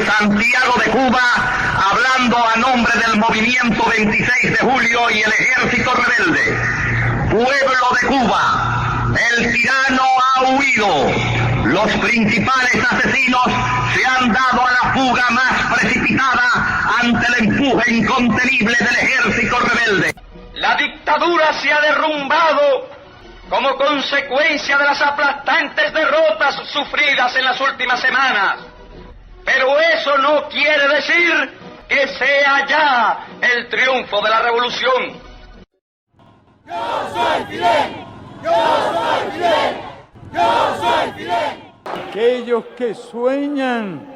desde Santiago de Cuba, hablando a nombre del movimiento 26 de julio y el ejército rebelde. Pueblo de Cuba, el tirano ha huido. Los principales asesinos se han dado a la fuga más precipitada ante el empuje incontenible del ejército rebelde. La dictadura se ha derrumbado como consecuencia de las aplastantes derrotas sufridas en las últimas semanas. Pero eso no quiere decir que sea ya el triunfo de la revolución. Yo soy Fidel, yo soy Fidel, yo soy Fidel. Aquellos que sueñan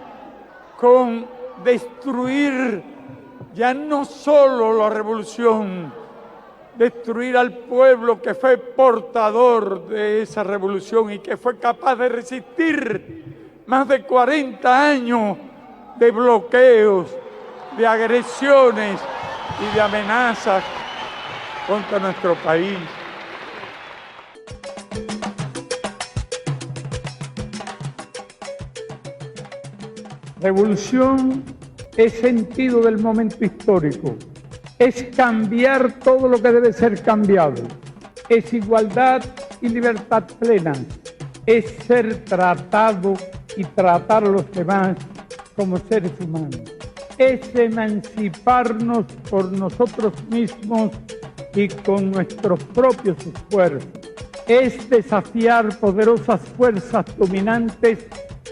con destruir ya no solo la revolución, destruir al pueblo que fue portador de esa revolución y que fue capaz de resistir más de 40 años de bloqueos, de agresiones y de amenazas contra nuestro país. Revolución es sentido del momento histórico, es cambiar todo lo que debe ser cambiado, es igualdad y libertad plena, es ser tratado y tratar a los demás como seres humanos, es emanciparnos por nosotros mismos y con nuestros propios esfuerzos, es desafiar poderosas fuerzas dominantes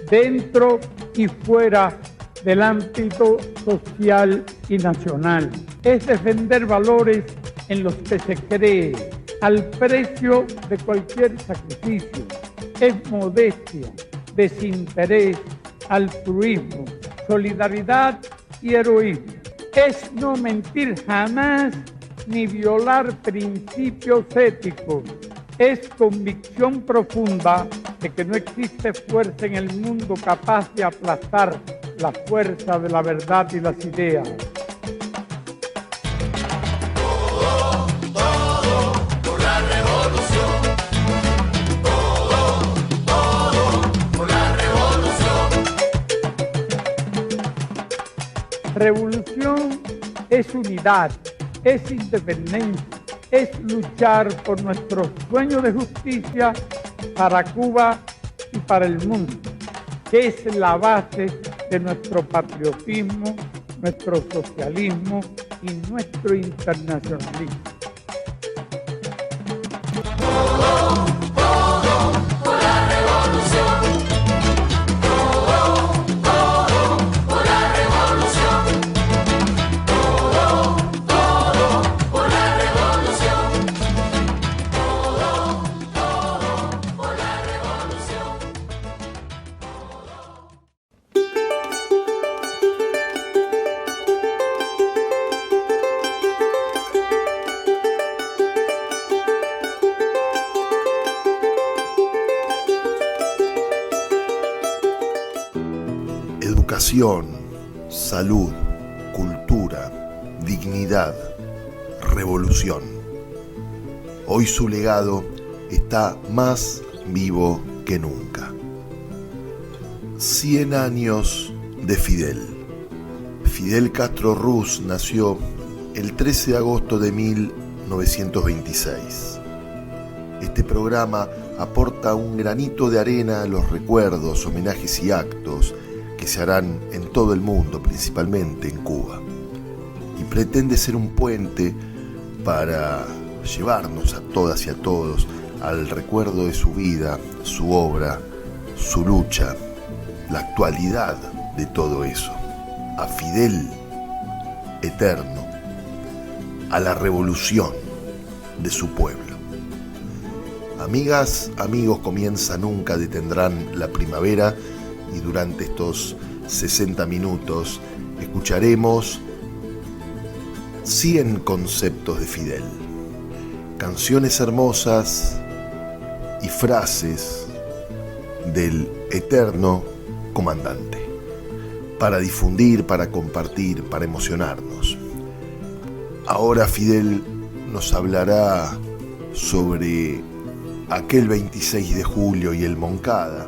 dentro y fuera del ámbito social y nacional. Es defender valores en los que se cree, al precio de cualquier sacrificio. Es modestia, desinterés, altruismo, solidaridad y heroísmo. Es no mentir jamás ni violar principios éticos. Es convicción profunda de que no existe fuerza en el mundo capaz de aplastar la fuerza de la verdad y las ideas. Todo por la revolución. Todo por la revolución. Revolución es unidad, es independencia, es luchar por nuestros sueños de justicia para Cuba y para el mundo, que es la base de nuestro patriotismo, nuestro socialismo y nuestro internacionalismo. Todo por la revolución. Todo por la revolución. Todo por la revolución. Todo por la revolución. Educación, salud, cultura, dignidad, revolución. Hoy su legado está más vivo que nunca. 100 años de Fidel. Fidel Castro Ruz nació el 13 de agosto de 1926. Este programa aporta un granito de arena a los recuerdos, homenajes y actos que se harán en todo el mundo, principalmente en Cuba, y pretende ser un puente para llevarnos a todas y a todos al recuerdo de su vida, su obra, su lucha, la actualidad de todo eso, a Fidel eterno, a la revolución de su pueblo. Amigas, amigos, comienza Nunca Detendrán la Primavera, y durante estos 60 minutos escucharemos 100 conceptos de Fidel, canciones hermosas y frases del eterno comandante, para difundir, para compartir, para emocionarnos. Ahora Fidel nos hablará sobre aquel 26 de julio y el Moncada.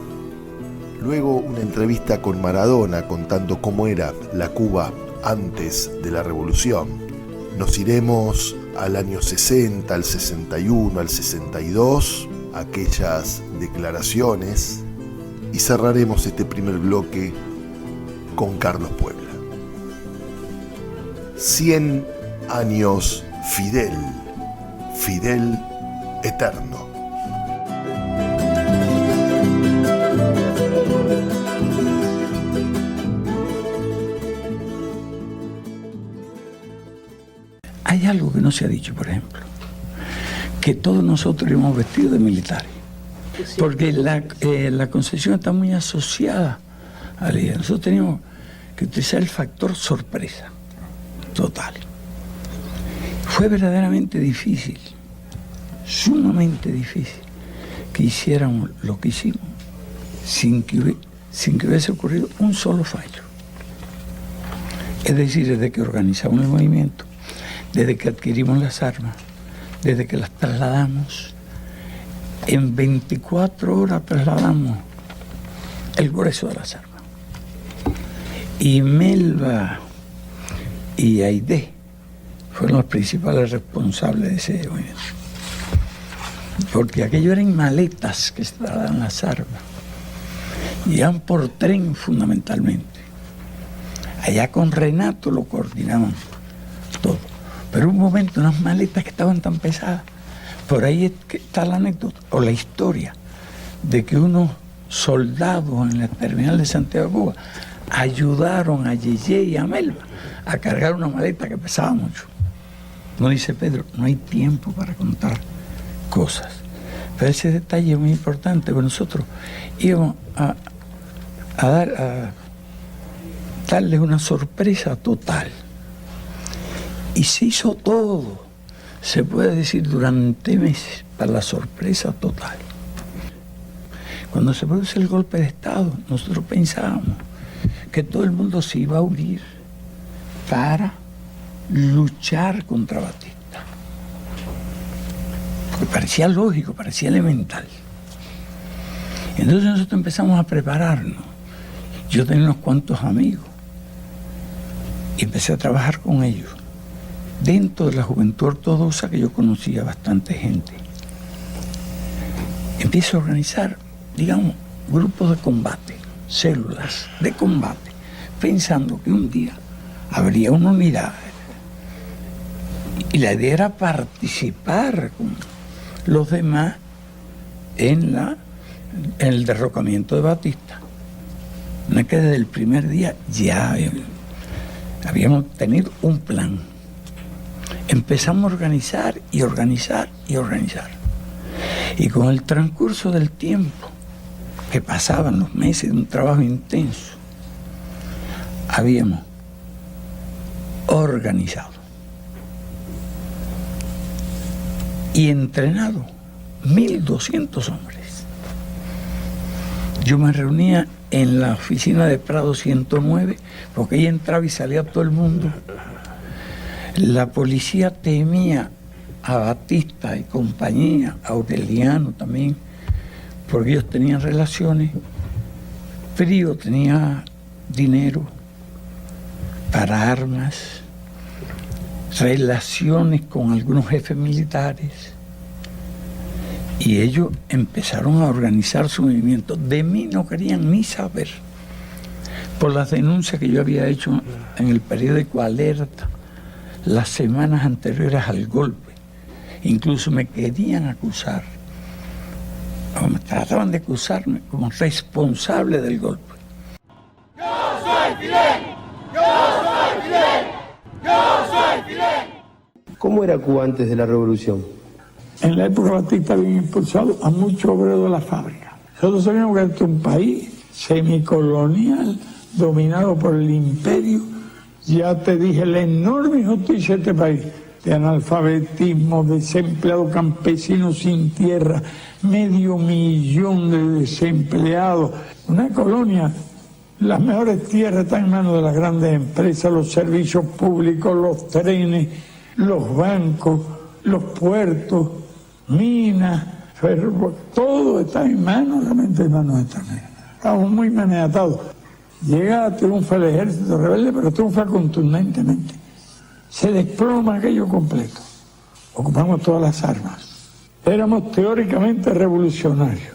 Luego una entrevista con Maradona contando cómo era la Cuba antes de la revolución. Nos iremos al año 60, al 61, al 62, aquellas declaraciones, y cerraremos este primer bloque con Carlos Puebla. 100 años Fidel, Fidel eterno. Hay algo que no se ha dicho, por ejemplo, que todos nosotros hemos vestido de militares, porque la Concepción está muy asociada a la idea. Nosotros teníamos que utilizar el factor sorpresa total. Fue verdaderamente difícil, sumamente difícil, que hiciéramos lo que hicimos sin que hubiese ocurrido un solo fallo. Es decir, desde que organizamos el movimiento, desde que adquirimos las armas, desde que las trasladamos, en 24 horas trasladamos el grueso de las armas. Y Melba y Aidé fueron los principales responsables de ese movimiento. Porque aquello eran maletas que se trasladaban las armas. Iban por tren fundamentalmente. Allá con Renato lo coordinaban todo. Pero un momento, unas maletas que estaban tan pesadas. Por ahí está la anécdota o la historia de que unos soldados en la terminal de Santiago de Cuba ayudaron a Yeye y a Melba a cargar una maleta que pesaba mucho. No dice Pedro, no hay tiempo para contar cosas. Pero ese detalle es muy importante, porque nosotros íbamos a darles una sorpresa total. Y se hizo todo, se puede decir, durante meses, para la sorpresa total. Cuando se produce el golpe de Estado, nosotros pensábamos que todo el mundo se iba a unir para luchar contra Batista. Porque parecía lógico, parecía elemental. Entonces nosotros empezamos a prepararnos. Yo tenía unos cuantos amigos y empecé a trabajar con ellos. Dentro de la juventud ortodoxa, que yo conocía bastante gente, empiezo a organizar, digamos, grupos de combate, células de combate, pensando que un día habría una unidad. Y la idea era participar con los demás en el derrocamiento de Batista. No es que desde el primer día ya habíamos tenido un plan. Empezamos a organizar y organizar y organizar. Y con el transcurso del tiempo, que pasaban los meses de un trabajo intenso, habíamos organizado y entrenado 1.200 hombres. Yo me reunía en la oficina de Prado 109, porque ahí entraba y salía todo el mundo. La policía temía a Batista y compañía, a Aureliano también, porque ellos tenían relaciones. Frío tenía dinero para armas, relaciones con algunos jefes militares, y ellos empezaron a organizar su movimiento. De mí no querían ni saber, por las denuncias que yo había hecho en el periódico Alerta las semanas anteriores al golpe. Incluso me querían acusar, o me trataban de acusarme como responsable del golpe. Yo soy Fidel, yo soy Fidel, yo soy Fidel. ¿Cómo era Cuba antes de la revolución? En la época Batista habían impulsado a muchos obreros de la fábrica. Nosotros sabíamos que este es un país semicolonial, dominado por el imperio. Ya te dije la enorme injusticia de este país, de analfabetismo, desempleado, campesinos sin tierra, 500.000 de desempleados. Una colonia, las mejores tierras están en manos de las grandes empresas, los servicios públicos, los trenes, los bancos, los puertos, minas, todo está en manos, realmente en manos extranjeras. Estamos muy maniatados. Llega, triunfa el ejército rebelde, pero triunfa contundentemente. Se desploma aquello completo. Ocupamos todas las armas. Éramos teóricamente revolucionarios.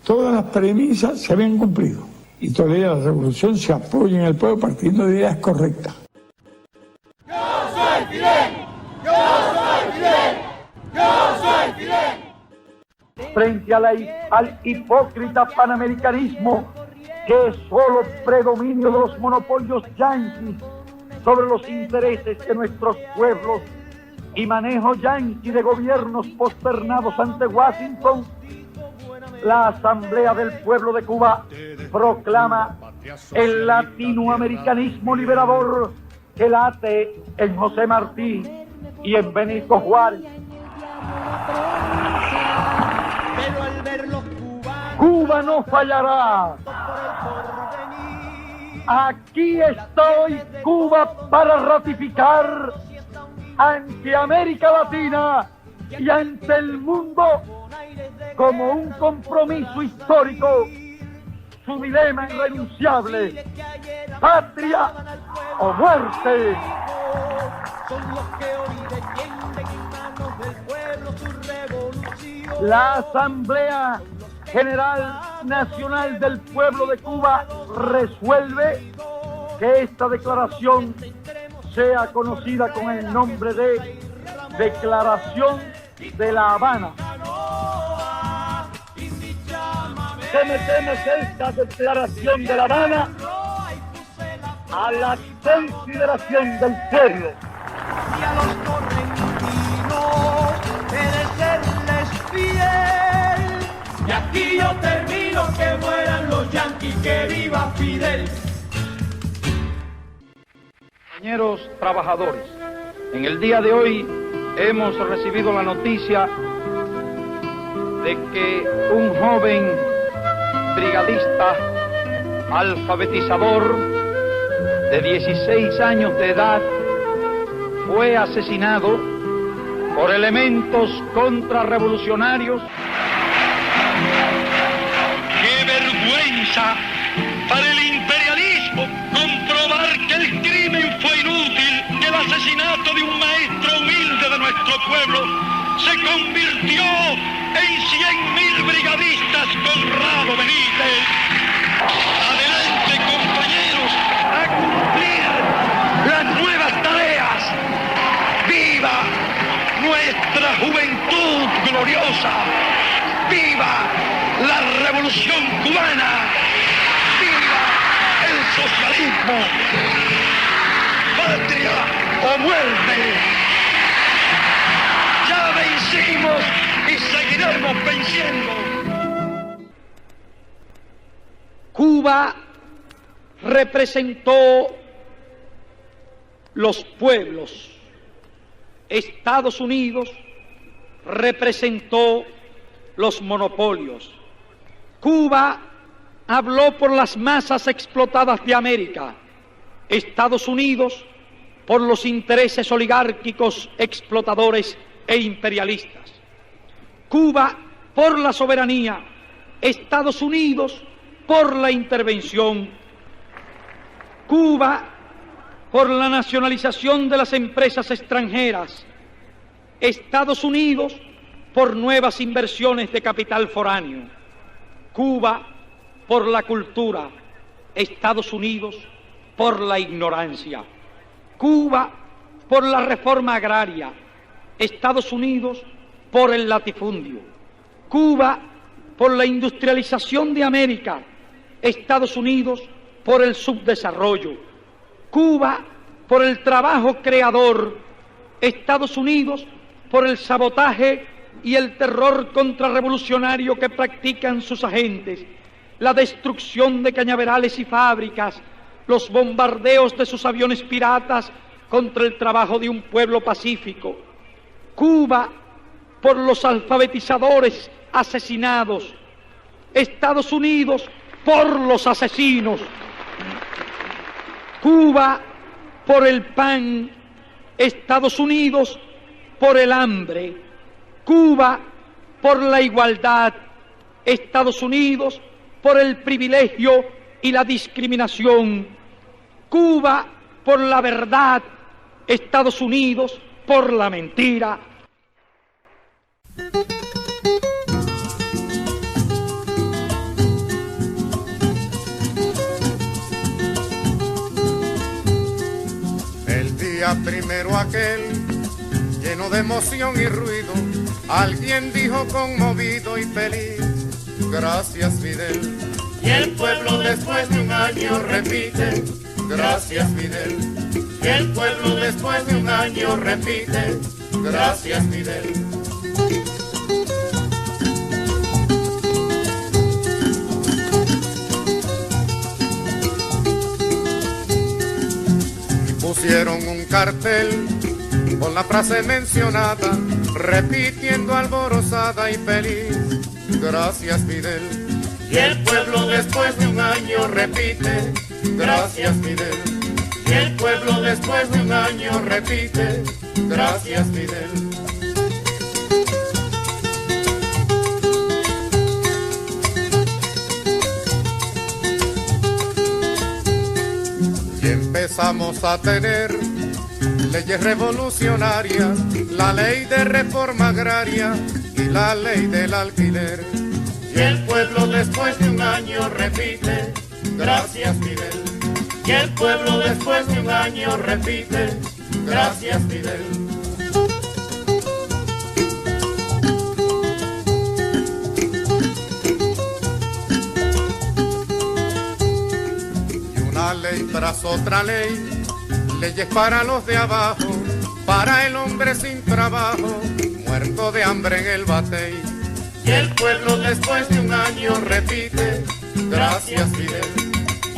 Todas las premisas se habían cumplido. Y todavía la revolución se apoya en el pueblo partiendo de ideas correctas. Yo soy Fidel. Yo soy Fidel. Yo soy Fidel. Frente al hipócrita panamericanismo que es solo predominio de los monopolios yanquis sobre los intereses de nuestros pueblos y manejo yanqui de gobiernos posternados ante Washington, la Asamblea del Pueblo de Cuba proclama el latinoamericanismo liberador que late en José Martí y en Benito Juárez. Cuba no fallará. Aquí está hoy Cuba para ratificar ante América Latina y ante el mundo como un compromiso histórico su dilema irrenunciable: patria o muerte. La Asamblea General Nacional del Pueblo de Cuba resuelve que esta declaración sea conocida con el nombre de Declaración de La Habana. Sometemos esta Declaración de La Habana a la consideración del pueblo. Y a los correntinos he de serles fiel. Y aquí yo termino, que mueran los yanquis, que viva Fidel. Compañeros trabajadores, en el día de hoy hemos recibido la noticia de que un joven brigadista alfabetizador de 16 años de edad fue asesinado por elementos contrarrevolucionarios. ¡Qué vergüenza para el imperialismo comprobar que el crimen fue inútil, que el asesinato de un maestro humilde de nuestro pueblo se convirtió en 100.000 brigadistas con Rado Benítez! ¡Adelante, compañeros, a cumplir las nuevas tareas! ¡Viva nuestra juventud gloriosa! ¡Viva la revolución cubana! ¡Viva el socialismo! ¡Patria o muerte! ¡Ya vencimos y seguiremos venciendo! Cuba representó los pueblos. Estados Unidos representó los monopolios. Cuba habló por las masas explotadas de América. Estados Unidos por los intereses oligárquicos, explotadores e imperialistas. Cuba por la soberanía. Estados Unidos por la intervención. Cuba por la nacionalización de las empresas extranjeras. Estados Unidos por nuevas inversiones de capital foráneo. Cuba por la cultura. Estados Unidos por la ignorancia. Cuba por la reforma agraria. Estados Unidos por el latifundio. Cuba por la industrialización de América. Estados Unidos por el subdesarrollo. Cuba por el trabajo creador. Estados Unidos por el sabotaje y el terror contrarrevolucionario que practican sus agentes, la destrucción de cañaverales y fábricas, los bombardeos de sus aviones piratas contra el trabajo de un pueblo pacífico. Cuba por los alfabetizadores asesinados. Estados Unidos por los asesinos. Cuba por el pan. Estados Unidos por el hambre. Cuba por la igualdad. Estados Unidos por el privilegio y la discriminación, Cuba por la verdad, Estados Unidos por la mentira. El día primero aquel, lleno de emoción y ruido, alguien dijo conmovido y feliz: gracias, Fidel. Y el pueblo después de un año repite: gracias, Fidel. Y el pueblo después de un año repite: gracias, Fidel. Y pusieron un cartel con la frase mencionada, repitiendo alborozada y feliz: gracias, Fidel. Y el pueblo después de un año repite: gracias, Fidel. Y el pueblo después de un año repite: gracias, Fidel. Y empezamos a tener leyes revolucionarias, la ley de reforma agraria y la ley del alquiler. Y el pueblo después de un año repite: gracias, Fidel. Y el pueblo después de un año repite: gracias, Fidel. Y una ley tras otra ley, leyes para los de abajo, para el hombre sin trabajo, muerto de hambre en el batey. Y el pueblo después de un año repite: gracias, Fidel.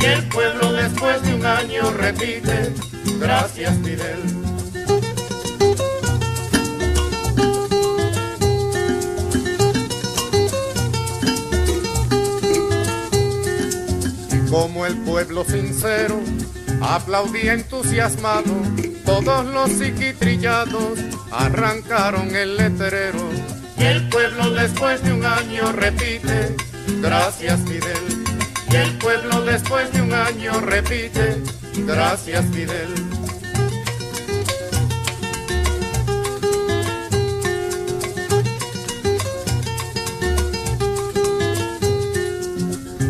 Y el pueblo después de un año repite: gracias, Fidel. Y como el pueblo sincero aplaudía entusiasmado, todos los psiquitrillados arrancaron el letrero. Y el pueblo después de un año repite: gracias, Fidel. Y el pueblo después de un año repite: gracias, Fidel.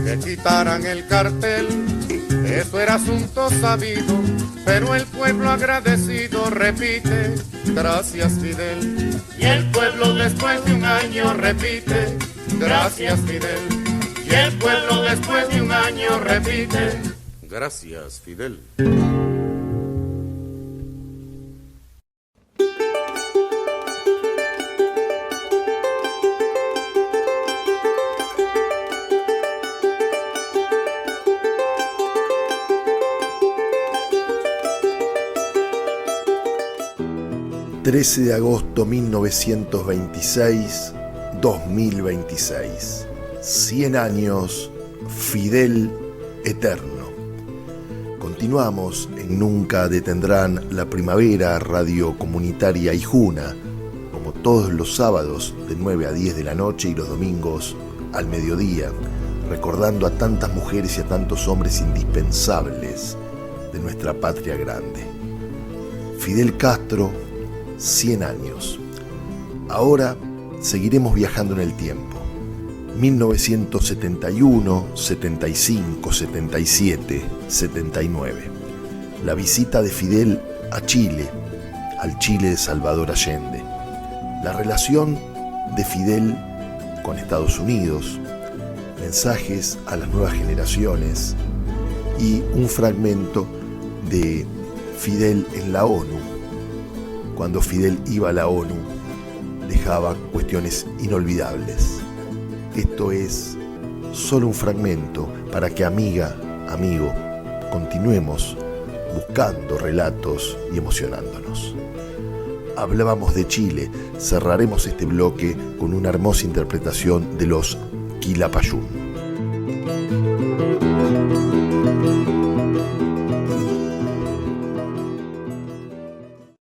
Que quitaran el cartel, eso era asunto sabido, pero el pueblo agradecido repite: gracias, Fidel. Y el pueblo después de un año repite: gracias, Fidel. Y el pueblo después de un año repite: gracias, Fidel. ...13 de agosto 1926, 2026... 100 años, Fidel eterno. Continuamos en Nunca Detendrán la Primavera, radio comunitaria Ijuna, como todos los sábados de 9 a 10 de la noche y los domingos al mediodía, recordando a tantas mujeres y a tantos hombres indispensables de nuestra patria grande. Fidel Castro, 100 años. Ahora seguiremos viajando en el tiempo. 1971, 75, 77, 79. La visita de Fidel a Chile, al Chile de Salvador Allende. La relación de Fidel con Estados Unidos, mensajes a las nuevas generaciones y un fragmento de Fidel en la ONU. Cuando Fidel iba a la ONU, dejaba cuestiones inolvidables. Esto es solo un fragmento para que, amiga, amigo, continuemos buscando relatos y emocionándonos. Hablábamos de Chile, cerraremos este bloque con una hermosa interpretación de los Quilapayún.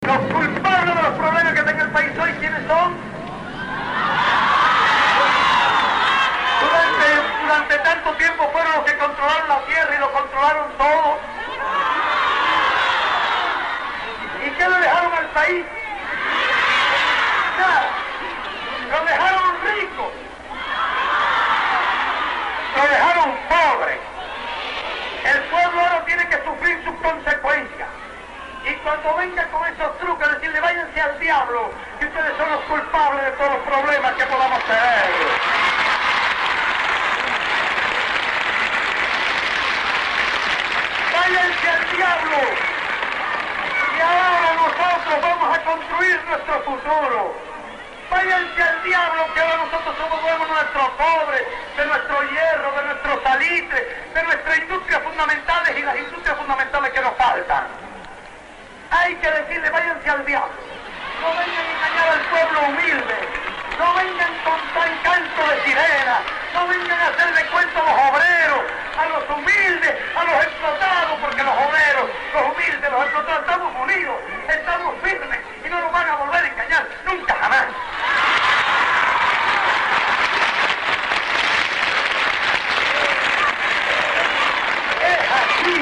Los culpables de los problemas que tenga el país hoy, ¿quiénes son? Durante tanto tiempo lo dejaron pobre. El pueblo ahora tiene que sufrir sus consecuencias. Y cuando venga con esos trucos, decirle váyanse al diablo, que ustedes son los culpables de todos los problemas que podamos tener. Váyanse al diablo. Y ahora nosotros vamos a construir nuestro futuro. Váyanse al diablo, que ahora nosotros somos dueños de nuestro cobre, de nuestro hierro, de nuestro salitre, de nuestras industrias fundamentales y las industrias fundamentales que nos faltan. Hay que decirle, váyanse al diablo. No vengan a engañar al pueblo humilde. No vengan con tan canto de sirena. No vengan a hacerle cuento a los obreros, a los humildes, a los explotados, porque los obreros, los humildes, los explotados, estamos unidos, estamos firmes y no nos van a volver a engañar nunca jamás. Es así.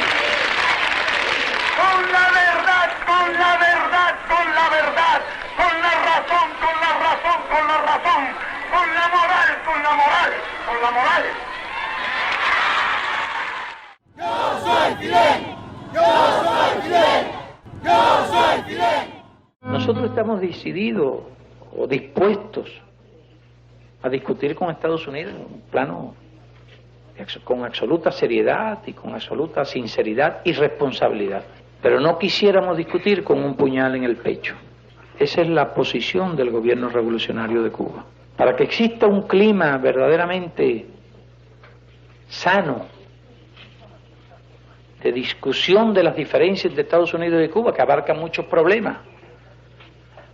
Con la verdad, con la verdad, con la verdad, con la razón, con la razón, con la razón, con la moral, con la moral, con la moral. Yo soy Fidel, yo soy Fidel, yo soy Fidel. Nosotros estamos decididos o dispuestos a discutir con Estados Unidos en un plano con absoluta seriedad y con absoluta sinceridad y responsabilidad. Pero no quisiéramos discutir con un puñal en el pecho. Esa es la posición del gobierno revolucionario de Cuba. Para que exista un clima verdaderamente sano de discusión de las diferencias de Estados Unidos y Cuba, que abarcan muchos problemas.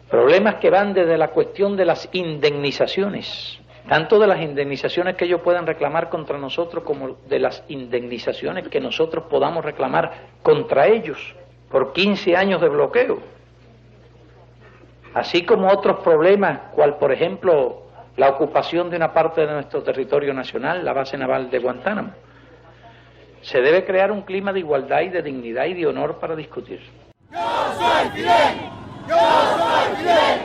Problemas que van desde la cuestión de las indemnizaciones, tanto de las indemnizaciones que ellos puedan reclamar contra nosotros como de las indemnizaciones que nosotros podamos reclamar contra ellos por 15 años de bloqueo. Así como otros problemas, cual por ejemplo la ocupación de una parte de nuestro territorio nacional, la base naval de Guantánamo. Se debe crear un clima de igualdad y de dignidad y de honor para discutir. Yo soy Fidel, yo soy Fidel,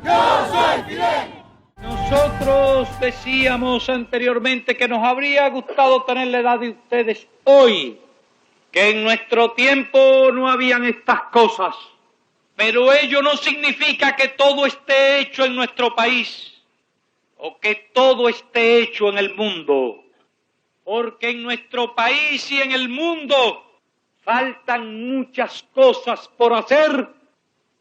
yo soy Fidel. Nosotros decíamos anteriormente que nos habría gustado tener la edad de ustedes hoy, que en nuestro tiempo no habían estas cosas, pero ello no significa que todo esté hecho en nuestro país o que todo esté hecho en el mundo, porque en nuestro país y en el mundo faltan muchas cosas por hacer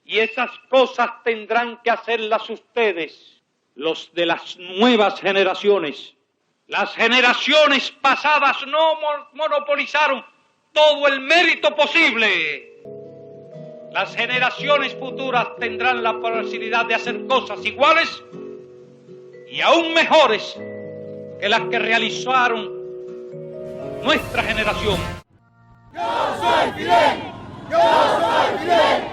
y esas cosas tendrán que hacerlas ustedes, los de las nuevas generaciones. Las generaciones pasadas no monopolizaron todo el mérito posible. Las generaciones futuras tendrán la posibilidad de hacer cosas iguales y aún mejores que las que realizaron nuestra generación. Yo soy Fidel, yo soy Fidel,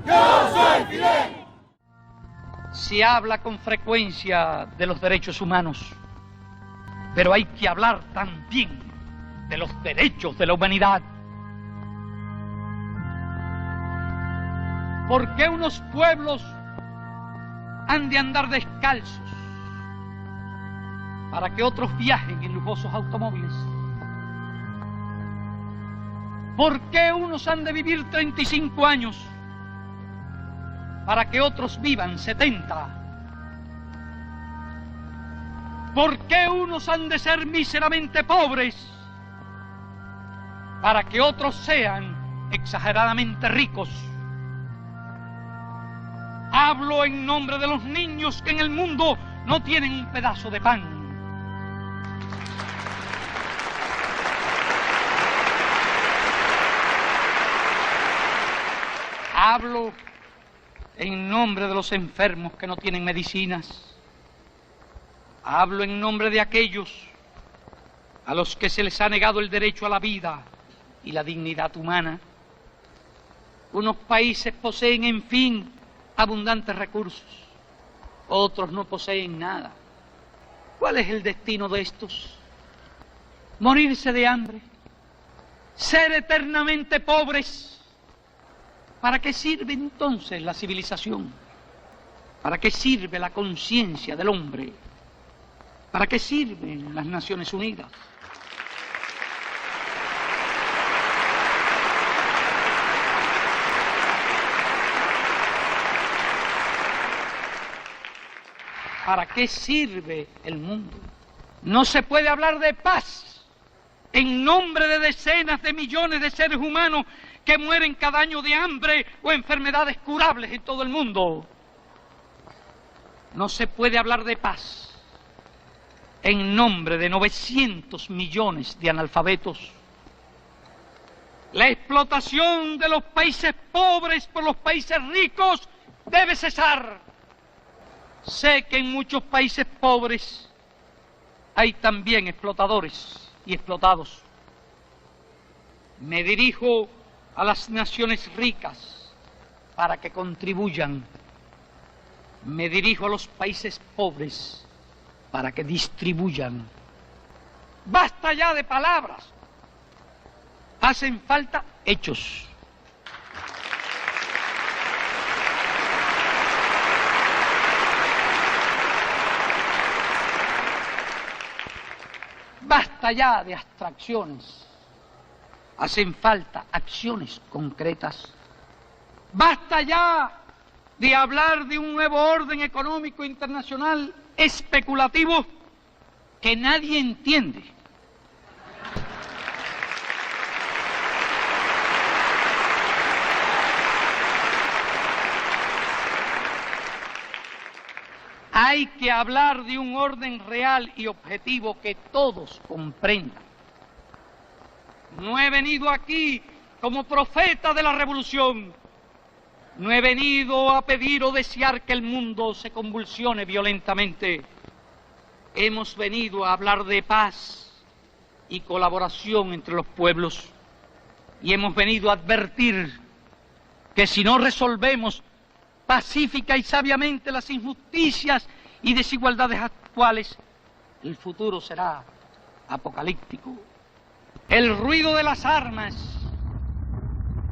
yo soy Fidel. Se habla con frecuencia de los derechos humanos, pero hay que hablar también de los derechos de la humanidad. ¿Por qué unos pueblos han de andar descalzos para que otros viajen en lujosos automóviles? ¿Por qué unos han de vivir 35 años para que otros vivan 70? ¿Por qué unos han de ser míseramente pobres para que otros sean exageradamente ricos? Hablo en nombre de los niños que en el mundo no tienen un pedazo de pan. Hablo en nombre de los enfermos que no tienen medicinas. Hablo en nombre de aquellos a los que se les ha negado el derecho a la vida y la dignidad humana. Unos países poseen, en fin, abundantes recursos. Otros no poseen nada. ¿Cuál es el destino de estos? Morirse de hambre. Ser eternamente pobres. ¿Para qué sirve entonces la civilización? ¿Para qué sirve la conciencia del hombre? ¿Para qué sirven las Naciones Unidas? ¿Para qué sirve el mundo? No se puede hablar de paz en nombre de decenas de millones de seres humanos que mueren cada año de hambre o enfermedades curables en todo el mundo. No se puede hablar de paz en nombre de 900 millones de analfabetos. La explotación de los países pobres por los países ricos debe cesar. Sé que en muchos países pobres hay también explotadores y explotados. Me dirijo a las naciones ricas para que contribuyan. Me dirijo a los países pobres para que distribuyan. Basta ya de palabras. Hacen falta hechos. Basta ya de abstracciones. Hacen falta acciones concretas. Basta ya de hablar de un nuevo orden económico internacional especulativo que nadie entiende. Hay que hablar de un orden real y objetivo que todos comprendan. No he venido aquí como profeta de la revolución. No he venido a pedir o desear que el mundo se convulsione violentamente. Hemos venido a hablar de paz y colaboración entre los pueblos. Y hemos venido a advertir que si no resolvemos pacífica y sabiamente las injusticias y desigualdades actuales, el futuro será apocalíptico. El ruido de las armas,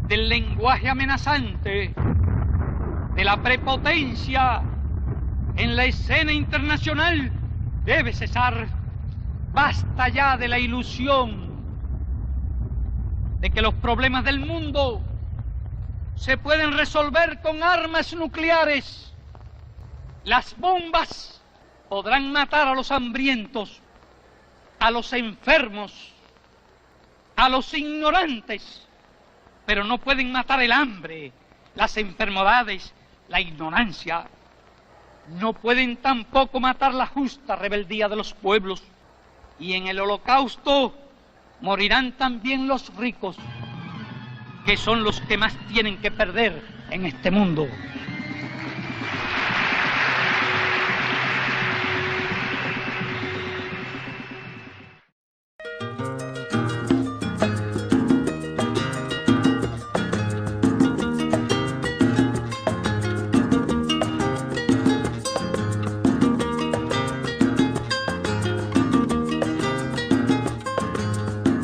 del lenguaje amenazante, de la prepotencia en la escena internacional debe cesar. Basta ya de la ilusión de que los problemas del mundo se pueden resolver con armas nucleares. Las bombas podrán matar a los hambrientos, a los enfermos, a los ignorantes, pero no pueden matar el hambre, las enfermedades, la ignorancia. No pueden tampoco matar la justa rebeldía de los pueblos. Y en el holocausto morirán también los ricos, que son los que más tienen que perder en este mundo.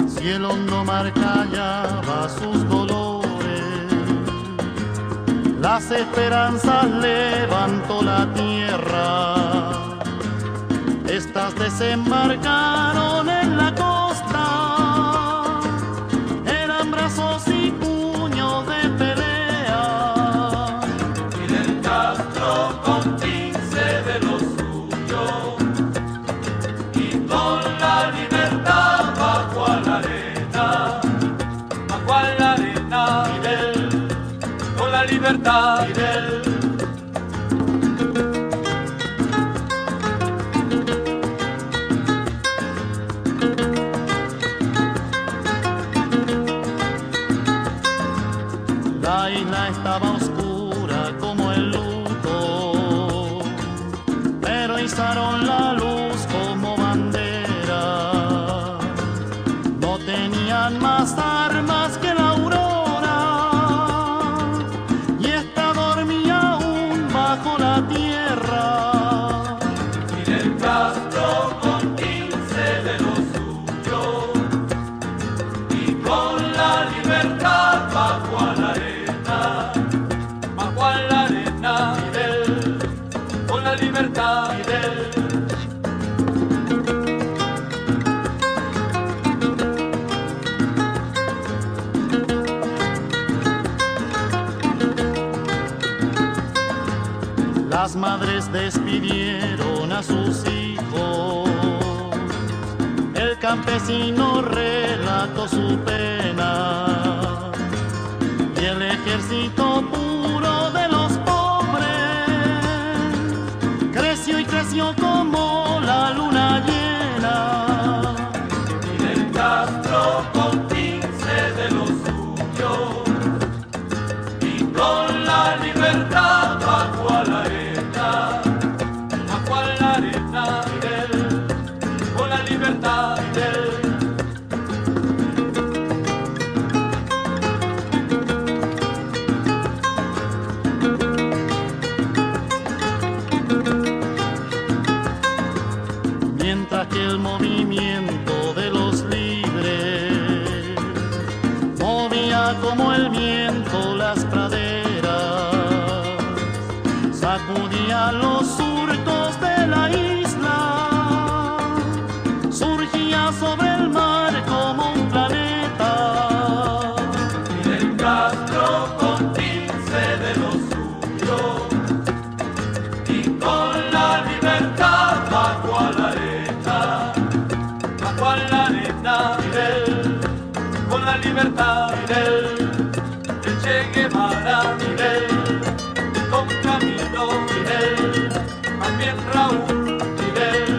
Cielo no marca ya va sus dolores, las esperanzas levantó la tierra, estas desembarcaron en la costa, eran brazos y puños de pelea, Fidel Castro con 15 de los suyos y con la libertad bajo a la arena, Fidel, con la libertad, Fidel. La isla estaba oscura como el luto, pero izaron la luz como bandera. No tenían más armas que la aurora, y esta dormía aún bajo la tierra. Fidel Castro con 15 de los suyos y con la libertad bajo a la arena, Fidel, con la libertad, Fidel. Las madres despidieron a sus hijos. El campesino relató su pena y el ejército puro de los pobres creció y creció como la luna llena. Fidel Castro con 15 de los suyos y con la libertad bajo a la arena, Fidel, con la libertad, Fidel. Mientras que el movimiento de los libres movía como el viento las praderas, sacudía los surcos de la isla, surgía sobre el mar como un planeta. Fidel Castro con 15 de los suyos y con la libertad bajo a la arena, Fidel, con la libertad, Fidel, el Che Guevara, Fidel, con Camilo, Fidel, también Raúl, Fidel,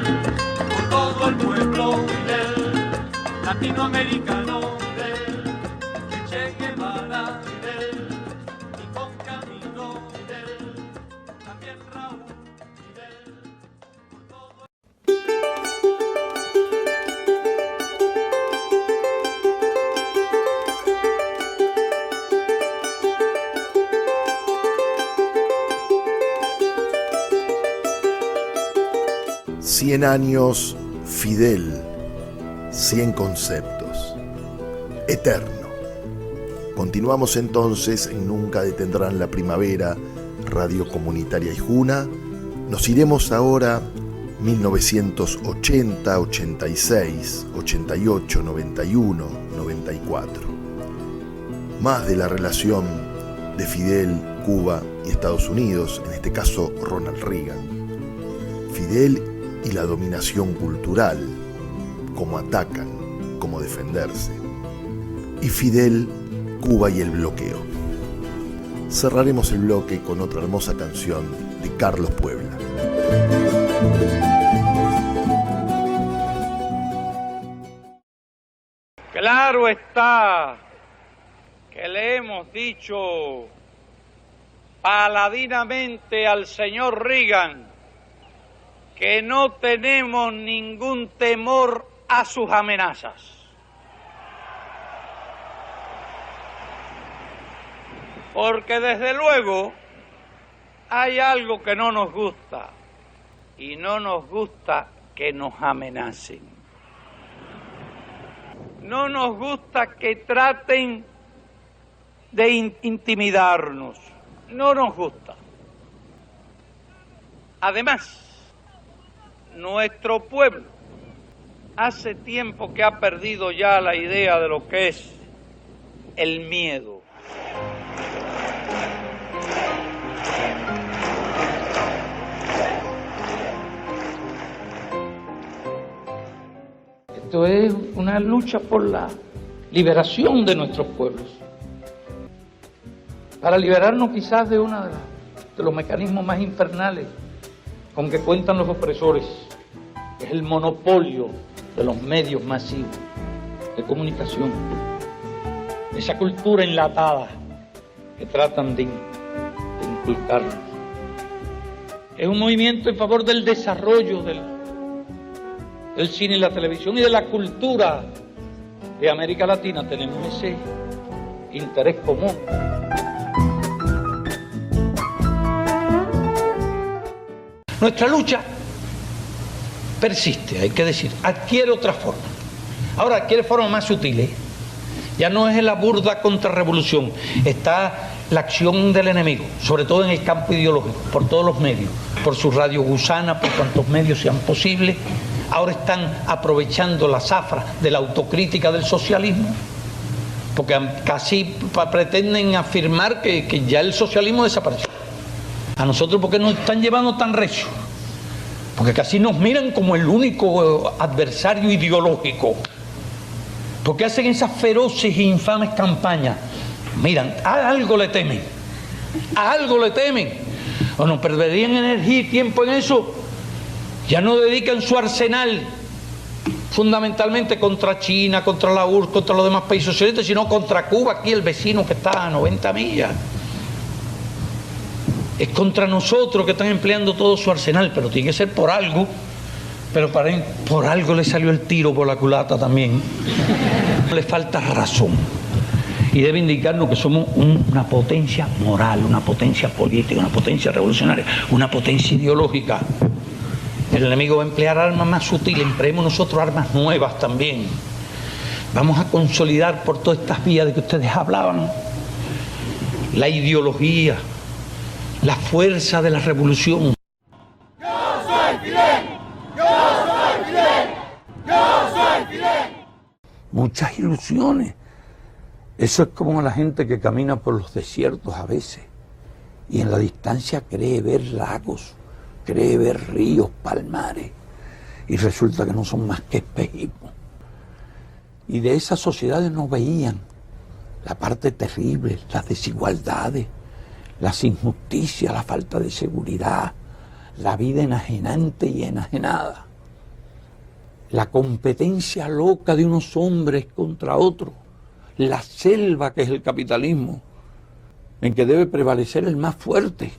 por todo el pueblo, Fidel, latinoamericano, Fidel, el Che Guevara, Fidel, y con Camilo, Fidel, también Raúl, Fidel, por todo Cien años, Fidel, 100 conceptos, eterno. Continuamos entonces en Nunca Detendrán la Primavera, Radio Comunitaria Ijuna. Nos iremos ahora 1980, 86, 88, 91, 94. Más de la relación de Fidel, Cuba y Estados Unidos, en este caso Ronald Reagan. Fidel y la dominación cultural, cómo atacan, cómo defenderse. Y Fidel, Cuba y el bloqueo. Cerraremos el bloque con otra hermosa canción de Carlos Puebla. Claro está que le hemos dicho paladinamente al señor Reagan que no tenemos ningún temor a sus amenazas. Porque desde luego hay algo que no nos gusta, y no nos gusta que nos amenacen. No nos gusta que traten de intimidarnos. No nos gusta. Además, nuestro pueblo hace tiempo que ha perdido ya la idea de lo que es el miedo. Esto es una lucha por la liberación de nuestros pueblos, para liberarnos quizás de uno de los mecanismos más infernales con que cuentan los opresores, que es el monopolio de los medios masivos de comunicación, esa cultura enlatada que tratan de inculcarnos. Es un movimiento en favor del desarrollo del cine y la televisión y de la cultura de América Latina. Tenemos ese interés común. Nuestra lucha persiste, hay que decir, adquiere otra forma. Ahora adquiere formas más sutiles. Ya no es la burda contrarrevolución, está la acción del enemigo, sobre todo en el campo ideológico, por todos los medios, por su radio gusana, por cuantos medios sean posibles. Ahora están aprovechando la zafra de la autocrítica del socialismo, porque casi pretenden afirmar que ya el socialismo desapareció. A nosotros, ¿por qué nos están llevando tan recio? Porque casi nos miran como el único adversario ideológico. Porque hacen esas feroces e infames campañas. Miran, a algo le temen. A algo le temen. O no perderían energía y tiempo en eso. Ya no dedican su arsenal fundamentalmente contra China, contra la URSS, contra los demás países socialistas, sino contra Cuba, aquí el vecino que está a 90 millas. Es contra nosotros que están empleando todo su arsenal, pero tiene que ser por algo. Pero por algo le salió el tiro por la culata también. Le falta razón. Y debe indicarnos que somos una potencia moral, una potencia política, una potencia revolucionaria, una potencia ideológica. El enemigo va a emplear armas más sutiles, empleemos nosotros armas nuevas también. Vamos a consolidar por todas estas vías de que ustedes hablaban la ideología, la fuerza de la revolución. Yo soy Fidel, yo soy Fidel, yo soy Fidel. Muchas ilusiones. Eso es como la gente que camina por los desiertos a veces y en la distancia cree ver lagos, cree ver ríos, palmares, y resulta que no son más que espejismos. Y de esas sociedades no veían la parte terrible, las desigualdades, las injusticias, la falta de seguridad, la vida enajenante y enajenada, la competencia loca de unos hombres contra otros, la selva que es el capitalismo, en que debe prevalecer el más fuerte,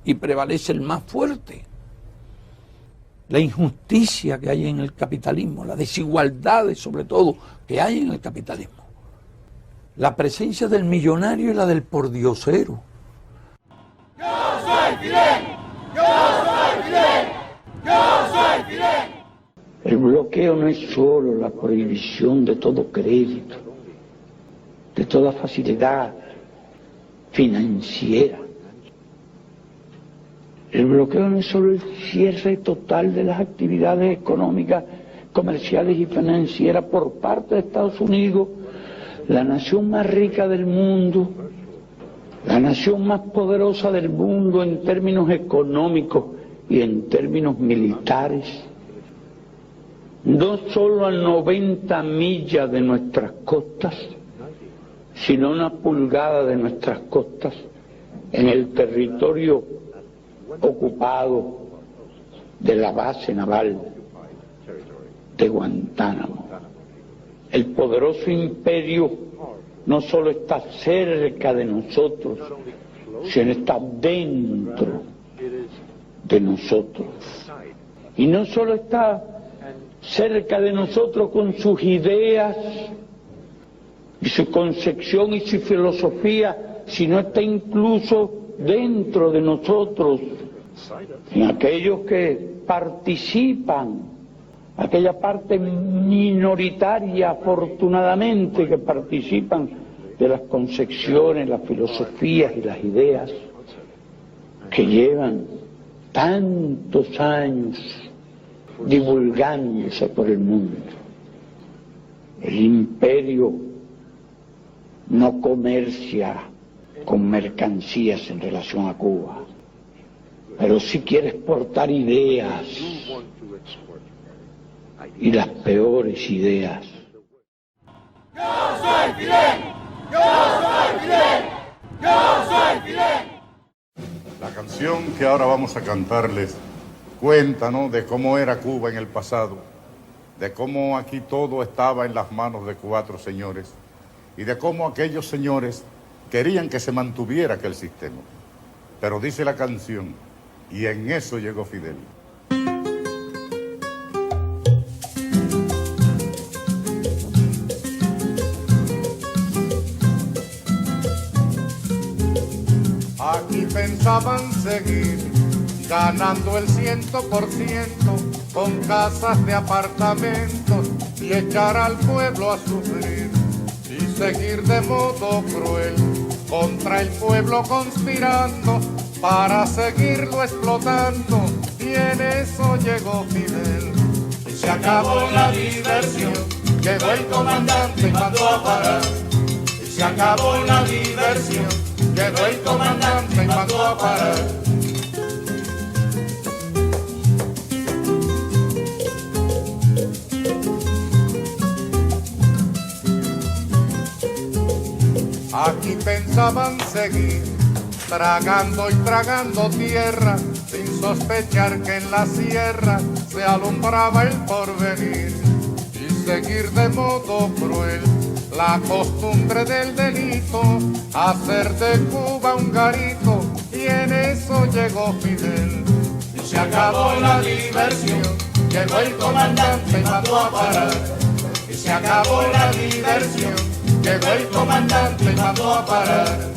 y prevalece el más fuerte. La injusticia que hay en el capitalismo, las desigualdades sobre todo que hay en el capitalismo, la presencia del millonario y la del pordiosero. Yo soy Fidel, yo soy Fidel, yo soy Fidel. El bloqueo no es solo la prohibición de todo crédito, de toda facilidad financiera. El bloqueo no es solo el cierre total de las actividades económicas, comerciales y financieras por parte de Estados Unidos, la nación más rica del mundo, la nación más poderosa del mundo en términos económicos y en términos militares. No solo a 90 millas de nuestras costas, sino una pulgada de nuestras costas en el territorio ocupado de la base naval de Guantánamo. El poderoso imperio no solo está cerca de nosotros, sino está dentro de nosotros. Y no solo está cerca de nosotros con sus ideas y su concepción y su filosofía, sino está incluso dentro de nosotros, en aquellos que participan, aquella parte minoritaria afortunadamente que participan de las concepciones, las filosofías y las ideas que llevan tantos años divulgándose por el mundo. El imperio no comercia con mercancías en relación a Cuba, pero sí quiere exportar ideas, y las peores ideas. Yo soy Fidel, yo soy Fidel, yo soy Fidel. La canción que ahora vamos a cantarles cuenta, ¿no?, de cómo era Cuba en el pasado, de cómo aquí todo estaba en las manos de 4 señores y de cómo aquellos señores querían que se mantuviera aquel sistema. Pero dice la canción, y en eso llegó Fidel. Aquí pensaban seguir ganando el 100% con casas de apartamentos y echar al pueblo a sufrir y seguir de modo cruel contra el pueblo conspirando para seguirlo explotando, y en eso llegó Fidel. Y se acabó la diversión, llegó el comandante y mandó a parar. Y se acabó la diversión, llegó el comandante y mandó a parar. Aquí pensaban seguir, tragando y tragando tierra, sin sospechar que en la sierra se alumbraba el porvenir, y seguir de modo cruel la costumbre del delito, hacer de Cuba un garito, y en eso llegó Fidel. Y se acabó la diversión, llegó el comandante y mandó a parar. Y se acabó la diversión, llegó el comandante y mandó a parar.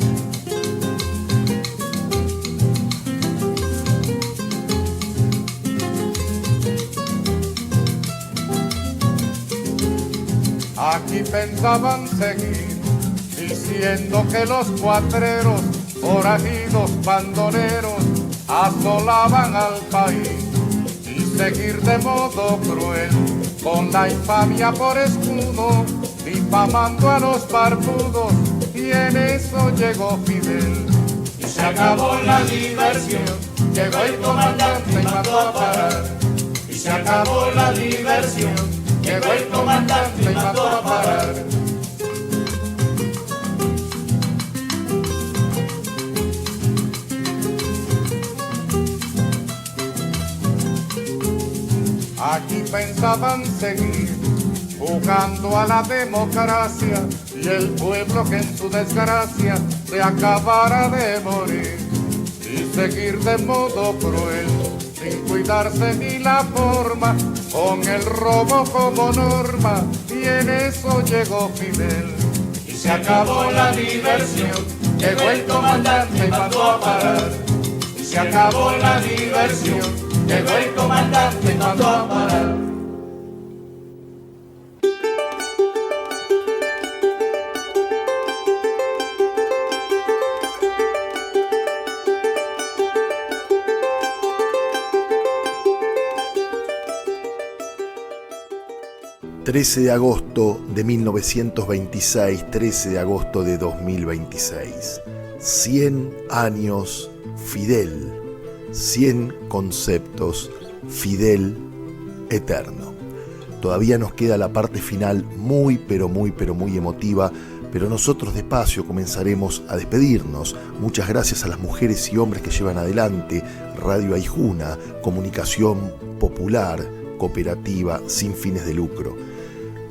Aquí pensaban seguir, diciendo que los cuatreros, forajidos bandoleros, asolaban al país, y seguir de modo cruel, con la infamia por escudo, difamando a los barbudos, y en eso llegó Fidel. Y se acabó la diversión, llegó el comandante y mandó a parar. Y se acabó la diversión, llegó el comandante y mandó a parar. Aquí pensaban seguir, jugando a la democracia, y el pueblo que en su desgracia se acabara de morir, y seguir de modo cruel, sin cuidarse ni la forma, con el robo como norma, y en eso llegó Fidel. Y se acabó la diversión, llegó el comandante y mandó a parar. Y se acabó la diversión, llegó el comandante y mandó a parar. ...13 de agosto de 1926, 13 de agosto de 2026. 100 años Fidel, 100 conceptos, Fidel eterno. Todavía nos queda la parte final muy emotiva, pero nosotros despacio comenzaremos a despedirnos. Muchas gracias a las mujeres y hombres que llevan adelante Radio Aijuna, comunicación popular, cooperativa, sin fines de lucro.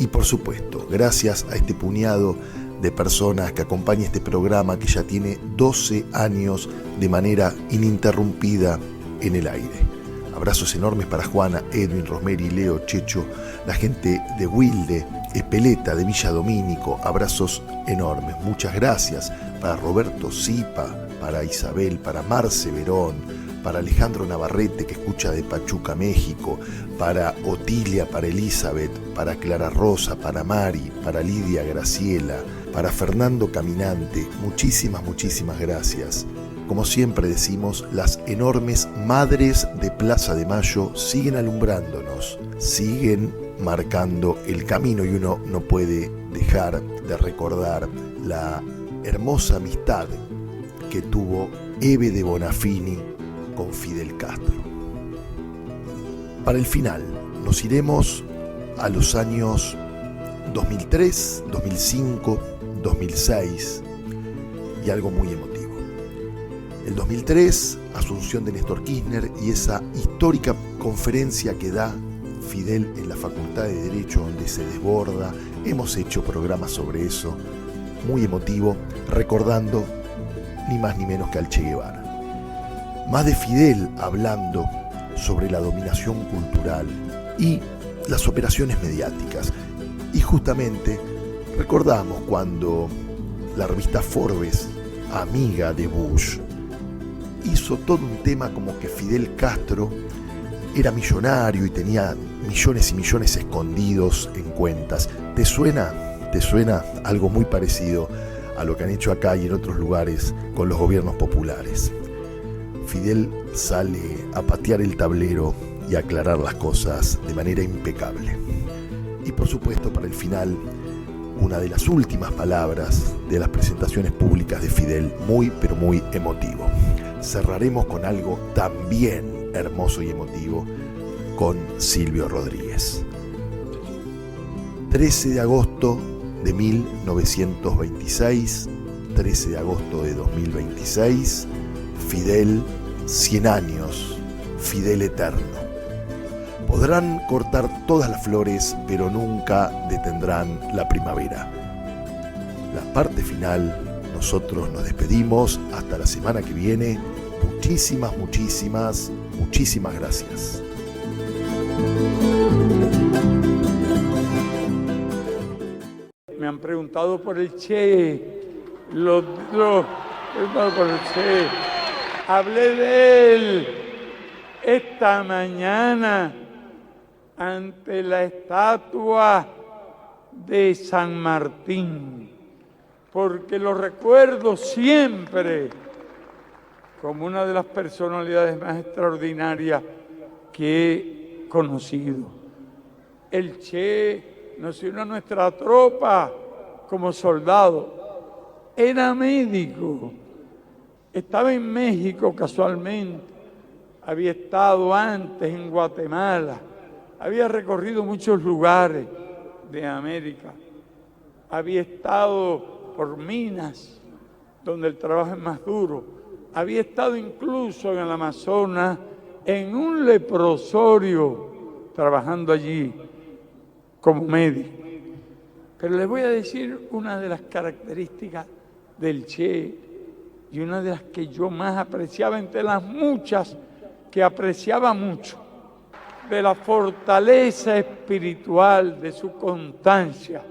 Y por supuesto, gracias a este puñado de personas que acompaña este programa que ya tiene 12 años de manera ininterrumpida en el aire. Abrazos enormes para Juana, Edwin, Rosemary, Leo, Checho, la gente de Wilde, Espeleta, de Villa Domínico, abrazos enormes. Muchas gracias para Roberto Zipa, para Isabel, para Marce Verón, para Alejandro Navarrete, que escucha de Pachuca, México, para Otilia, para Elizabeth, para Clara Rosa, para Mari, para Lidia Graciela, para Fernando Caminante. Muchísimas gracias. Como siempre decimos, las enormes madres de Plaza de Mayo siguen alumbrándonos, siguen marcando el camino, y uno no puede dejar de recordar la hermosa amistad que tuvo Eve de Bonafini con Fidel Castro. Para el final, nos iremos a los años 2003, 2005, 2006 y algo muy emotivo. El 2003, asunción de Néstor Kirchner y esa histórica conferencia que da Fidel en la Facultad de Derecho, donde se desborda. Hemos hecho programas sobre eso, muy emotivo, recordando ni más ni menos que al Che Guevara. Más de Fidel hablando sobre la dominación cultural y las operaciones mediáticas. Y justamente recordamos cuando la revista Forbes, amiga de Bush, hizo todo un tema como que Fidel Castro era millonario y tenía millones y millones escondidos en cuentas. ¿Te suena? ¿Te suena algo muy parecido a lo que han hecho acá y en otros lugares con los gobiernos populares? Fidel sale a patear el tablero y a aclarar las cosas de manera impecable. Y por supuesto, para el final, una de las últimas palabras de las presentaciones públicas de Fidel, muy emotivo. Cerraremos con algo también hermoso y emotivo con Silvio Rodríguez. 13 de agosto de 1926, 13 de agosto de 2026, Fidel, 100 años, Fidel eterno. Podrán cortar todas las flores, pero nunca detendrán la primavera. La parte final, nosotros nos despedimos hasta la semana que viene. Muchísimas gracias. Me han preguntado por el Che, preguntado por el Che. Hablé de él esta mañana ante la estatua de San Martín, porque lo recuerdo siempre como una de las personalidades más extraordinarias que he conocido. El Che nos unió a nuestra tropa como soldado. Era médico. Estaba en México casualmente. Había estado antes en Guatemala. Había recorrido muchos lugares de América. Había estado por minas, donde el trabajo es más duro. Había estado incluso en el Amazonas, en un leprosorio, trabajando allí como médico. Pero les voy a decir una de las características del Che y una de las que yo más apreciaba, entre las muchas que apreciaba mucho, de la fortaleza espiritual, de su constancia.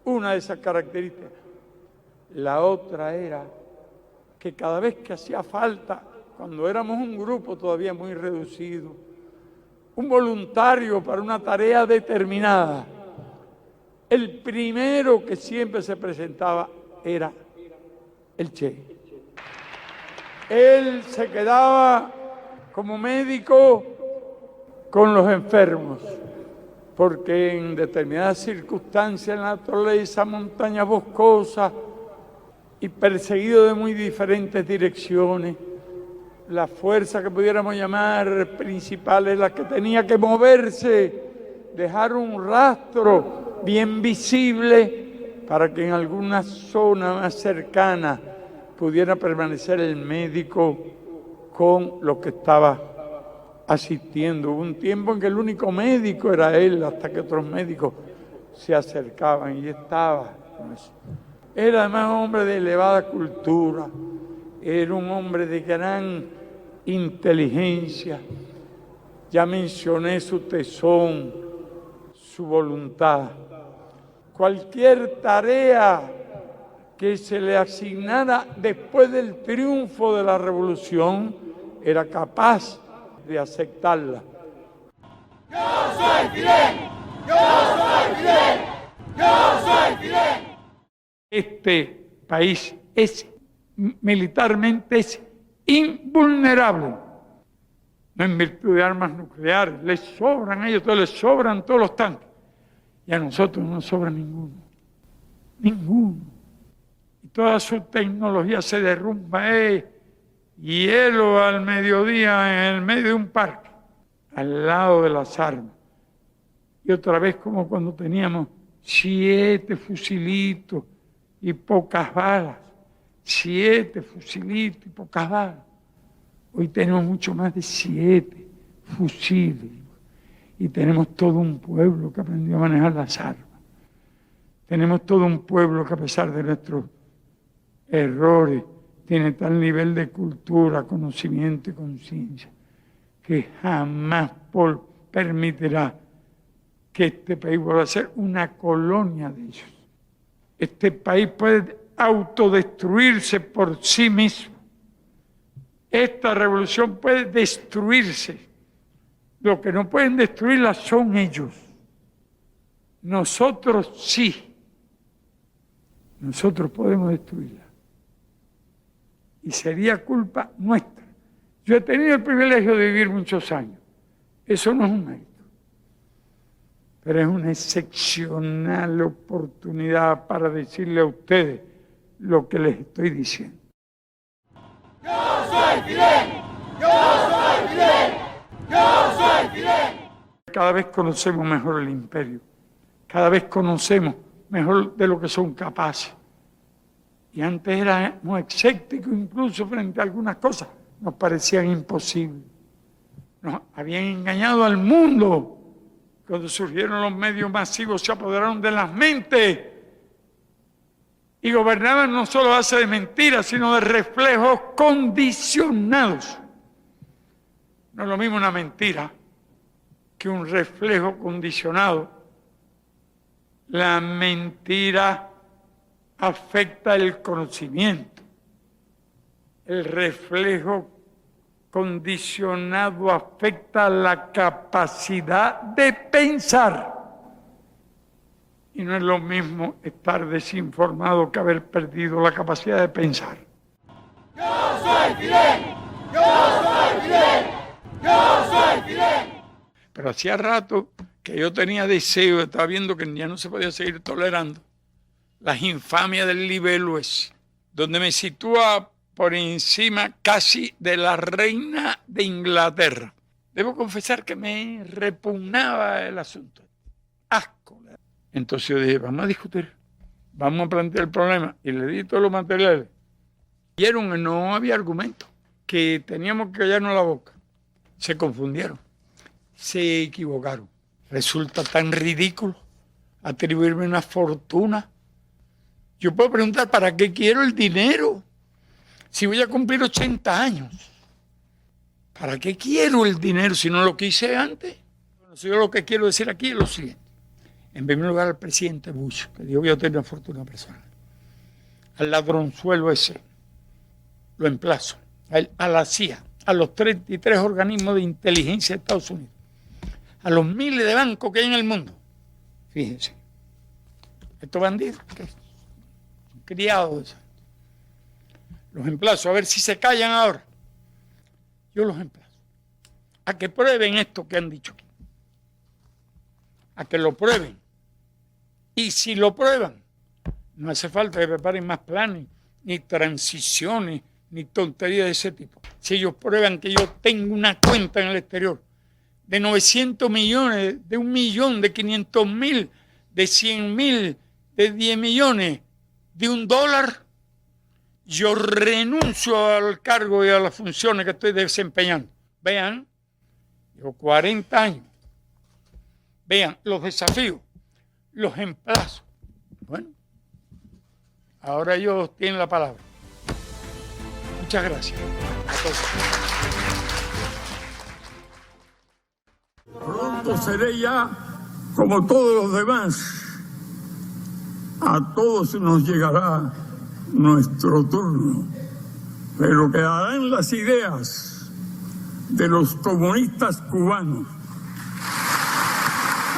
Una de esas características. La otra era que cada vez que hacía falta, cuando éramos un grupo todavía muy reducido, un voluntario para una tarea determinada, el primero que siempre se presentaba era el Che. Él se quedaba como médico con los enfermos, porque en determinadas circunstancias en la naturaleza, montañas boscosas y perseguido de muy diferentes direcciones, la fuerza que pudiéramos llamar principal es la que tenía que moverse, dejar un rastro bien visible para que en alguna zona más cercana pudiera permanecer el médico con lo que estaba asistiendo. Hubo un tiempo en que el único médico era él, hasta que otros médicos se acercaban y estaba con eso. Era además un hombre de elevada cultura, era un hombre de gran inteligencia. Ya mencioné su tesón, su voluntad. Cualquier tarea que se le asignara después del triunfo de la revolución, era capaz de aceptarla. ¡Yo soy Fidel! ¡Yo soy Fidel! ¡Yo soy Fidel! Este país militarmente es invulnerable, no en virtud de armas nucleares, les sobran a ellos, les sobran todos los tanques, y a nosotros no nos sobra ninguno, y toda su tecnología se derrumba, hielo al mediodía en el medio de un parque, al lado de las armas, y otra vez como cuando teníamos 7 fusilitos y pocas balas, 7 fusilitos y pocas balas. Hoy tenemos mucho más de 7 fusiles y tenemos todo un pueblo que aprendió a manejar las armas. Tenemos todo un pueblo que, a pesar de nuestros errores, tiene tal nivel de cultura, conocimiento y conciencia que jamás permitirá que este país vuelva a ser una colonia de ellos. Este país puede autodestruirse por sí mismo. Esta revolución puede destruirse. Lo que no pueden destruirla son ellos. Nosotros sí. Nosotros podemos destruirla. Y sería culpa nuestra. Yo he tenido el privilegio de vivir muchos años. Eso no es un mérito. Pero es una excepcional oportunidad para decirle a ustedes lo que les estoy diciendo. ¡Yo soy Fidel! ¡Yo soy Fidel! ¡Yo soy Fidel! Cada vez conocemos mejor el imperio. Cada vez conocemos mejor de lo que son capaces. Y antes éramos escépticos incluso frente a algunas cosas. Nos parecían imposibles. Nos habían engañado al mundo. Cuando surgieron los medios masivos se apoderaron de las mentes y gobernaban no solo a base de mentiras, sino de reflejos condicionados. No es lo mismo una mentira que un reflejo condicionado. La mentira afecta el conocimiento. El reflejo condicionado afecta la capacidad de pensar. Y no es lo mismo estar desinformado que haber perdido la capacidad de pensar. Yo soy Fidel, yo soy Fidel, yo soy Fidel. Pero hacía rato que yo tenía deseo, estaba viendo que ya no se podía seguir tolerando las infamias del libelo ese, donde me sitúa por encima casi de la reina de Inglaterra. Debo confesar que me repugnaba el asunto. Asco. Entonces yo dije, vamos a discutir, vamos a plantear el problema. Y le di todos los materiales. Vieron que no había argumento, que teníamos que callarnos la boca. Se confundieron, se equivocaron. Resulta tan ridículo atribuirme una fortuna. Yo puedo preguntar, ¿para qué quiero el dinero? Si voy a cumplir 80 años, ¿para qué quiero el dinero si no lo quise antes? Bueno, yo lo que quiero decir aquí es lo siguiente. En primer lugar, al presidente Bush, que dijo que yo tenía una fortuna personal. Al ladronzuelo ese, lo emplazo. A la CIA, a los 33 organismos de inteligencia de Estados Unidos, a los miles de bancos que hay en el mundo. Fíjense, estos bandidos, que son criados, los emplazo a ver si se callan ahora. Yo los emplazo a que prueben esto que han dicho aquí. A que lo prueben. Y si lo prueban, no hace falta que preparen más planes, ni transiciones, ni tonterías de ese tipo. Si ellos prueban que yo tengo una cuenta en el exterior de 900 millones, de 1 millón, de 500.000, de 100.000, de 10 millones, de $1, yo renuncio al cargo y a las funciones que estoy desempeñando. Vean, llevo 40 años. Vean los desafíos, los emplazos. Bueno, ahora ellos tienen la palabra. Muchas gracias a todos. Pronto seré ya como todos los demás. A todos nos llegará nuestro turno, pero quedarán las ideas de los comunistas cubanos.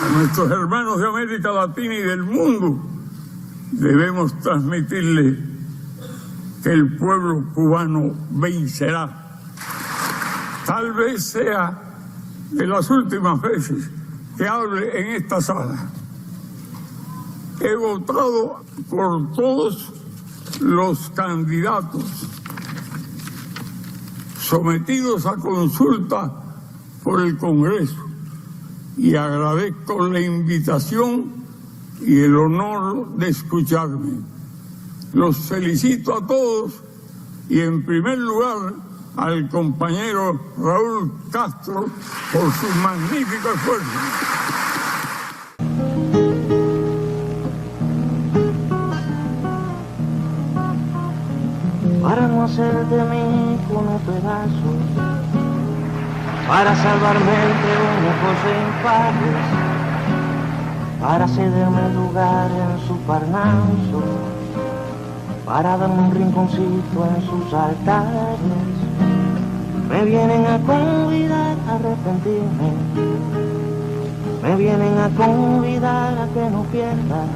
A nuestros hermanos de América Latina y del mundo debemos transmitirle que el pueblo cubano vencerá. Tal vez sea de las últimas veces que hable en esta sala. He votado por todos los candidatos sometidos a consulta por el Congreso y agradezco la invitación y el honor de escucharme. Los felicito a todos y en primer lugar al compañero Raúl Castro por su magnífico esfuerzo. Para no hacer de mí como pedazo, para salvarme entre únicos e impares, para cederme lugar en su Parnaso, para darme un rinconcito en sus altares. Me vienen a convidar a arrepentirme, me vienen a convidar a que no pierda,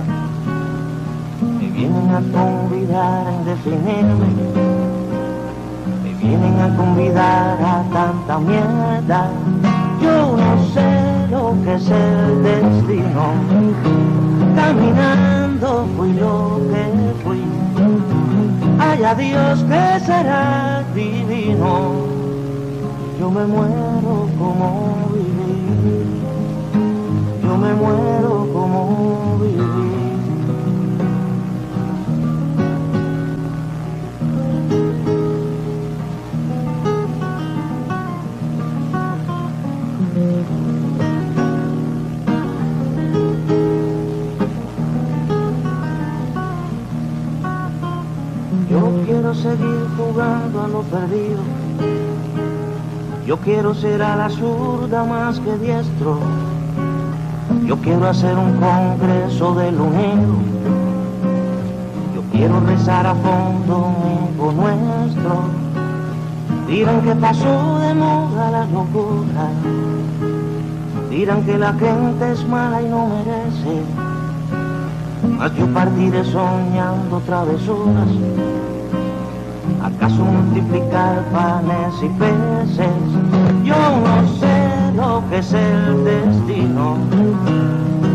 me vienen a convidar a indefinirme, me vienen a convidar a tanta mierda. Yo no sé lo que es el destino, caminando fui lo que fui. Haya Dios que será divino, yo me muero como viví, yo me muero como viví. quiero seguir jugando a lo perdido. Yo quiero ser a la zurda más que diestro. Yo quiero hacer un congreso del unido. Yo quiero rezar a fondo un hijo nuestro. Dirán que pasó de moda la locura. Dirán que la gente es mala y no merece. Mas yo partiré soñando travesuras. ¿Acaso multiplicar panes y peces? Yo no sé lo que es el destino.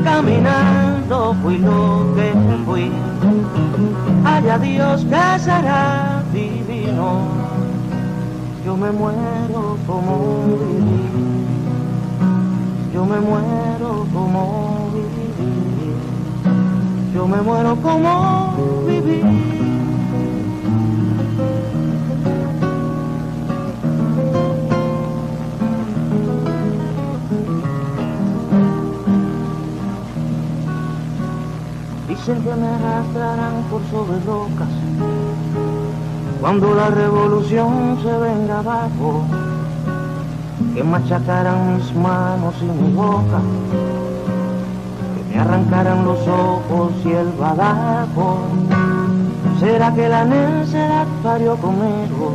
Caminando fui lo que fui. Haya Dios que será divino. Yo me muero como viví. Yo me muero como viví. Yo me muero como viví. Dicen que me arrastrarán por sobre rocas cuando la revolución se venga abajo, que machacarán mis manos y mi boca, que me arrancarán los ojos y el badajo. ¿Será que la necedad parió conmigo?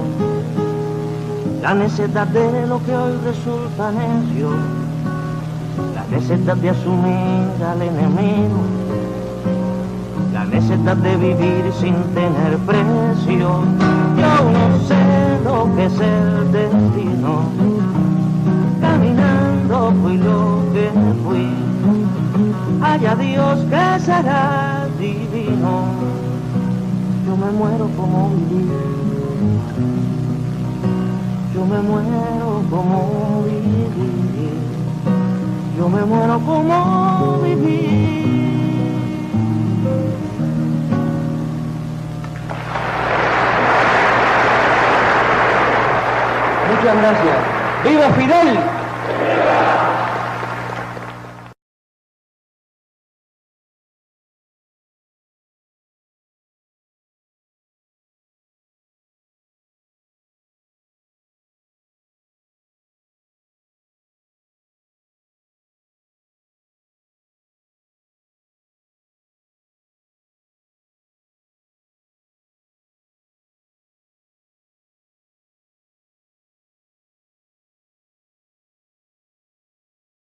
La necedad de lo que hoy resulta necio, la necedad de asumir al enemigo, la necedad de vivir sin tener precio. Yo no sé lo que es el destino. Caminando fui lo que fui. Haya Dios que será divino. Yo me muero como viví. Yo me muero como viví. Yo me muero como viví. Muchas gracias. ¡Viva Fidel!